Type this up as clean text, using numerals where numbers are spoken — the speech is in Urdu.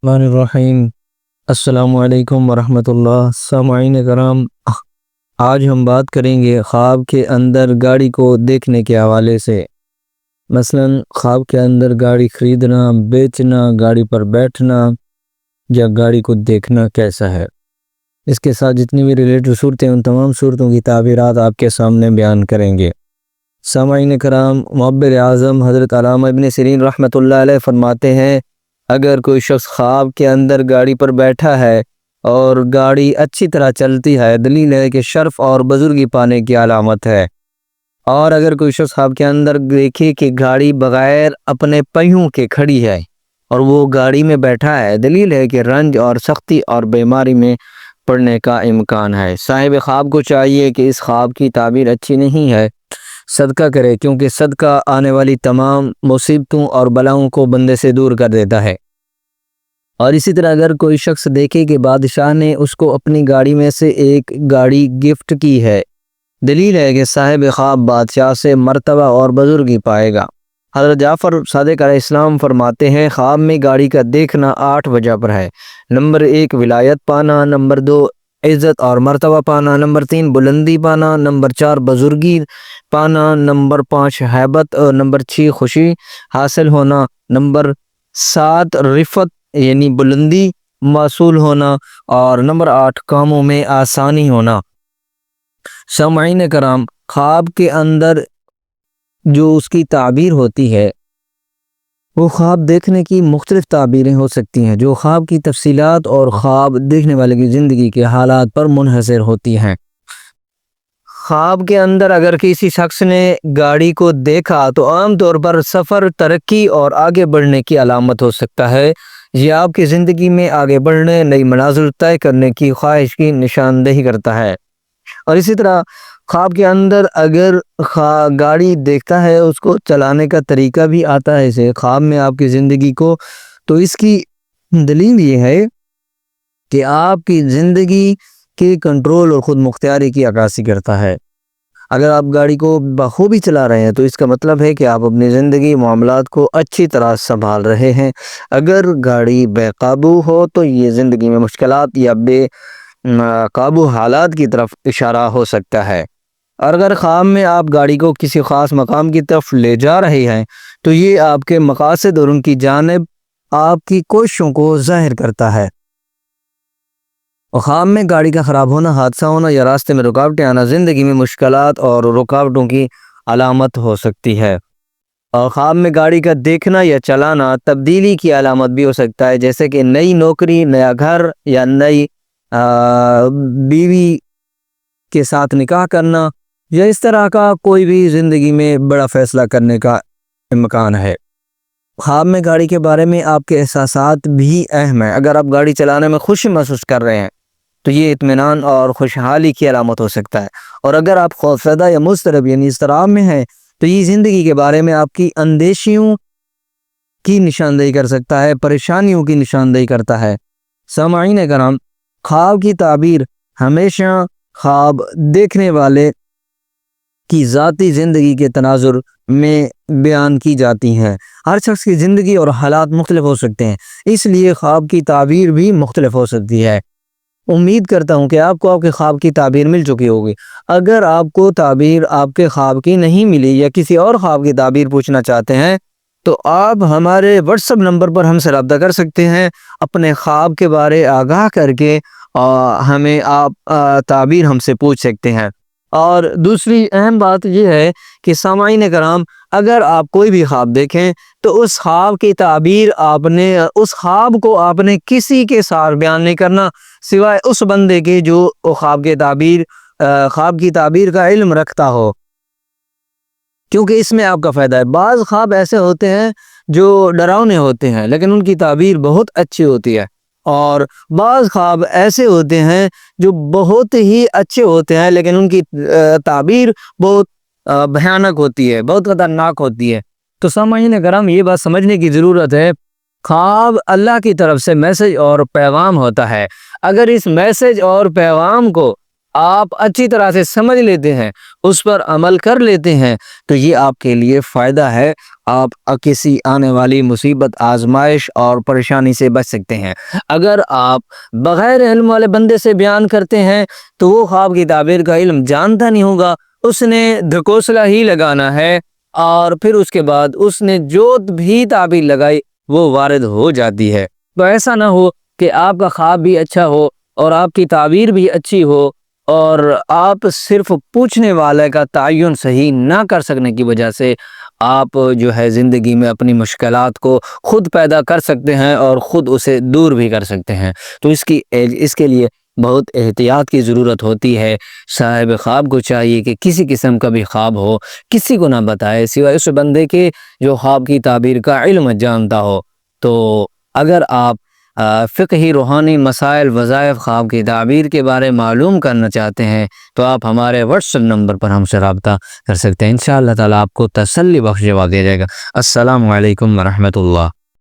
الرحیم السلام علیکم ورحمۃ اللہ سامعین کرام، آج ہم بات کریں گے خواب کے اندر گاڑی کو دیکھنے کے حوالے سے۔ مثلا خواب کے اندر گاڑی خریدنا، بیچنا، گاڑی پر بیٹھنا یا گاڑی کو دیکھنا کیسا ہے، اس کے ساتھ جتنی بھی ریلیٹڈ صورتیں ان تمام صورتوں کی تعبیرات آپ کے سامنے بیان کریں گے۔ سامعین کرام، معبر اعظم حضرت علامہ ابن سیرین رحمۃ اللہ علیہ فرماتے ہیں، اگر کوئی شخص خواب کے اندر گاڑی پر بیٹھا ہے اور گاڑی اچھی طرح چلتی ہے، دلیل ہے کہ شرف اور بزرگی پانے کی علامت ہے۔ اور اگر کوئی شخص خواب کے اندر دیکھے کہ گاڑی بغیر اپنے پہیوں کے کھڑی ہے اور وہ گاڑی میں بیٹھا ہے، دلیل ہے کہ رنج اور سختی اور بیماری میں پڑنے کا امکان ہے۔ صاحب خواب کو چاہیے کہ اس خواب کی تعبیر اچھی نہیں ہے، صدقہ کرے، کیونکہ صدقہ آنے والی تمام مصیبتوں اور بلاؤں کو بندے سے دور کر دیتا ہے۔ اور اسی طرح اگر کوئی شخص دیکھے کہ بادشاہ نے اس کو اپنی گاڑی میں سے ایک گاڑی گفٹ کی ہے، دلیل ہے کہ صاحب خواب بادشاہ سے مرتبہ اور بزرگی پائے گا۔ حضرت جعفر صادق علیہ السلام فرماتے ہیں، خواب میں گاڑی کا دیکھنا 8 وجہ پر ہے۔ نمبر 1 ولایت پانا، نمبر 2 عزت اور مرتبہ پانا، نمبر 3 بلندی پانا، نمبر 4 بزرگی پانا، نمبر 5 ہیبت، نمبر 6 خوشی حاصل ہونا، نمبر 7 رفت یعنی بلندی موصول ہونا، اور نمبر 8 کاموں میں آسانی ہونا۔ سامعین کرام، خواب کے اندر جو اس کی تعبیر ہوتی ہے، وہ خواب دیکھنے کی مختلف تعبیریں ہو سکتی ہیں، جو خواب کی تفصیلات اور خواب دیکھنے والے کی زندگی کے حالات پر منحصر ہوتی ہیں۔ خواب کے اندر اگر کسی شخص نے گاڑی کو دیکھا تو عام طور پر سفر، ترقی اور آگے بڑھنے کی علامت ہو سکتا ہے۔ یہ آپ کی زندگی میں آگے بڑھنے، نئی منازل طے کرنے کی خواہش کی نشاندہی کرتا ہے۔ اور اسی طرح خواب کے اندر اگر گاڑی دیکھتا ہے، اس کو چلانے کا طریقہ بھی آتا ہے اسے خواب میں آپ کی زندگی کو، تو اس کی دلیل یہ ہے کہ آپ کی زندگی کے کنٹرول اور خود مختاری کی عکاسی کرتا ہے۔ اگر آپ گاڑی کو بخوبی چلا رہے ہیں تو اس کا مطلب ہے کہ آپ اپنی زندگی معاملات کو اچھی طرح سنبھال رہے ہیں۔ اگر گاڑی بے قابو ہو تو یہ زندگی میں مشکلات یا بے قابو حالات کی طرف اشارہ ہو سکتا ہے۔ اور اگر خواب میں آپ گاڑی کو کسی خاص مقام کی طرف لے جا رہے ہیں تو یہ آپ کے مقاصد اور ان کی جانب آپ کی کوششوں کو ظاہر کرتا ہے۔ اور خواب میں گاڑی کا خراب ہونا، حادثہ ہونا یا راستے میں رکاوٹیں آنا زندگی میں مشکلات اور رکاوٹوں کی علامت ہو سکتی ہے۔ اور خواب میں گاڑی کا دیکھنا یا چلانا تبدیلی کی علامت بھی ہو سکتا ہے، جیسے کہ نئی نوکری، نیا گھر یا نئی بیوی کے ساتھ نکاح کرنا، یا اس طرح کا کوئی بھی زندگی میں بڑا فیصلہ کرنے کا امکان ہے۔ خواب میں گاڑی کے بارے میں آپ کے احساسات بھی اہم ہیں۔ اگر آپ گاڑی چلانے میں خوشی محسوس کر رہے ہیں تو یہ اطمینان اور خوشحالی کی علامت ہو سکتا ہے، اور اگر آپ خوفزدہ یا مضطرب یعنی اضطراب میں ہیں تو یہ زندگی کے بارے میں آپ کی اندیشیوں کی نشاندہی کر سکتا ہے، پریشانیوں کی نشاندہی کرتا ہے۔ سامعین کرام، خواب کی تعبیر ہمیشہ خواب دیکھنے والے کی ذاتی زندگی کے تناظر میں بیان کی جاتی ہیں۔ ہر شخص کی زندگی اور حالات مختلف ہو سکتے ہیں، اس لیے خواب کی تعبیر بھی مختلف ہو سکتی ہے۔ امید کرتا ہوں کہ آپ کو آپ کے خواب کی تعبیر مل چکی ہوگی۔ اگر آپ کو تعبیر آپ کے خواب کی نہیں ملی یا کسی اور خواب کی تعبیر پوچھنا چاہتے ہیں تو آپ ہمارے واٹس ایپ نمبر پر ہم سے رابطہ کر سکتے ہیں، اپنے خواب کے بارے آگاہ کر کے ہمیں آپ تعبیر ہم سے پوچھ سکتے ہیں۔ اور دوسری اہم بات یہ ہے کہ سامعین کرام، اگر آپ کوئی بھی خواب دیکھیں تو اس خواب کی تعبیر اس خواب کو آپ نے کسی کے ساتھ بیان نہیں کرنا سوائے اس بندے کے جو خواب کی تعبیر کا علم رکھتا ہو، کیونکہ اس میں آپ کا فائدہ ہے۔ بعض خواب ایسے ہوتے ہیں جو ڈراؤنے ہوتے ہیں لیکن ان کی تعبیر بہت اچھی ہوتی ہے، اور بعض خواب ایسے ہوتے ہیں جو بہت ہی اچھے ہوتے ہیں لیکن ان کی تعبیر بہت بھیانک ہوتی ہے، بہت خطرناک ہوتی ہے۔ تو سامعین کرام، یہ بات سمجھنے کی ضرورت ہے، خواب اللہ کی طرف سے میسج اور پیغام ہوتا ہے۔ اگر اس میسج اور پیغام کو آپ اچھی طرح سے سمجھ لیتے ہیں، اس پر عمل کر لیتے ہیں، تو یہ آپ کے لیے فائدہ ہے۔ آپ کسی آنے والی مصیبت، آزمائش اور پریشانی سے بچ سکتے ہیں۔ اگر آپ بغیر علم والے بندے سے بیان کرتے ہیں تو وہ خواب کی تعبیر کا علم جانتا نہیں ہوگا، اس نے دھکوسلا ہی لگانا ہے، اور پھر اس کے بعد اس نے جو بھی تعبیر لگائی وہ وارد ہو جاتی ہے۔ تو ایسا نہ ہو کہ آپ کا خواب بھی اچھا ہو اور آپ کی تعبیر بھی اچھی ہو، اور آپ صرف پوچھنے والے کا تعین صحیح نہ کر سکنے کی وجہ سے آپ جو ہے زندگی میں اپنی مشکلات کو خود پیدا کر سکتے ہیں اور خود اسے دور بھی کر سکتے ہیں۔ تو اس کے لیے بہت احتیاط کی ضرورت ہوتی ہے۔ صاحب خواب کو چاہیے کہ کسی قسم کا بھی خواب ہو کسی کو نہ بتائے سوائے اس بندے کے جو خواب کی تعبیر کا علم جانتا ہو۔ تو اگر آپ فقہی روحانی مسائل، وظائف، خواب کی تعبیر کے بارے معلوم کرنا چاہتے ہیں تو آپ ہمارے واٹس ایپ نمبر پر ہم سے رابطہ کر سکتے ہیں۔ انشاءاللہ تعالیٰ آپ کو تسلی بخش جواب دیا جائے گا۔ السلام علیکم ورحمۃ اللہ۔